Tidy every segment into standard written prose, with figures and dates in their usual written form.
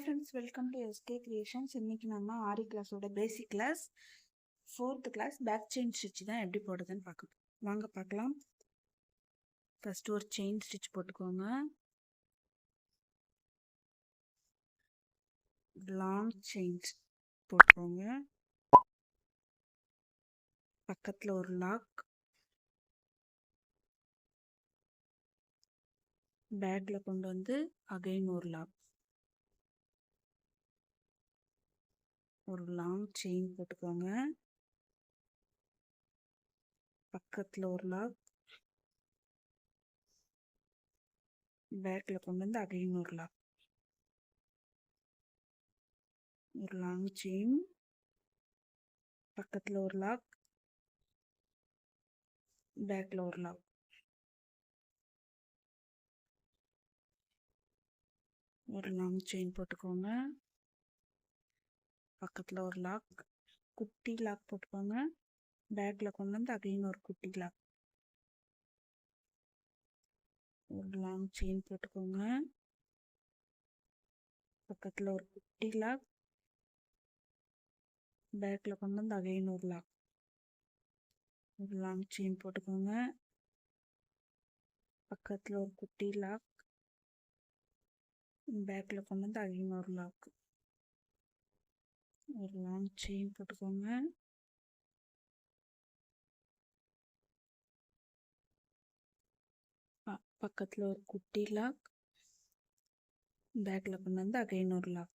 Friends, welcome to SK creations. இன்றைக்கி நம்ம ஆரி கிளாஸோட basic class 4th class back chain stitch தான் எப்படி போடுறதுன்னு வாங்க பார்க்கலாம். ஃபஸ்ட்டு ஒரு செயின் ஸ்டிச் போட்டுக்கோங்க. லாங் செயின்ஸ் போட்டுக்கோங்க. பக்கத்தில் ஒரு லாக், பேக்கில் கொண்டு வந்து அகைன் ஒரு லாக், ஒரு லாங் செயின் போட்டுக்கோங்க. பக்கத்தில் ஒரு லாக், பேக்கில் கொண்டு வந்து அகைன் ஒரு லாக், ஒரு லாங் செயின், பக்கத்தில் ஒரு லாக், பேக்கில் ஒரு லாக், ஒரு லாங் செயின் போட்டுக்கோங்க. பக்கத்தில் ஒரு லாக், குட்டி லாக் போட்டுக்கோங்க. பேக்கில் கொண்டு வந்து அகைன் ஒரு குட்டி லாக், ஒரு லாங் செயின் போட்டுக்கோங்க. பக்கத்தில் ஒரு குட்டி லாக், பேக்கில் கொண்டு வந்து அகைன் ஒரு லாக், ஒரு லாங் செயின் போட்டுக்கோங்க. பக்கத்தில் ஒரு குட்டி லாக், பேக்கில் கொண்டு வந்து அகைன் ஒரு லாக், ஒரு லாங் செயின் போட்டுக்கோங்க. பக்கத்தில் ஒரு குட்டி லாக், பேக்கில் கொண்டு வந்து அகைன் ஒரு லாக்,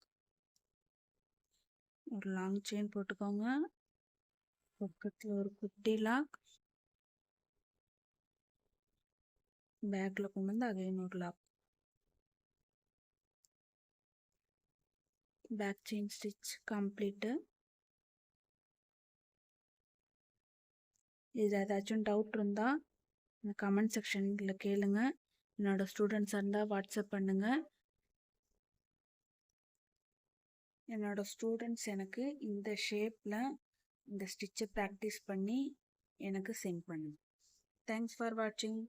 ஒரு லாங் செயின் போட்டுக்கோங்க. பக்கத்தில் ஒரு குட்டி லாக், பேக்கில் கொண்டு வந்து அகைன் ஒரு lock, back chain stitch complete. இது ஏதாச்சும் டவுட் இருந்தால் கமெண்ட் செக்ஷனில் கேளுங்க. என்னோடய ஸ்டூடெண்ட்ஸாக இருந்தால் வாட்ஸ்அப் பண்ணுங்கள். என்னோடய ஸ்டூடெண்ட்ஸ் எனக்கு இந்த ஷேப்பில் இந்த ஸ்டிச்சை ப்ராக்டிஸ் பண்ணி எனக்கு சென்ட் பண்ணுங்கள். தேங்க்ஸ் ஃபார் வாட்சிங்.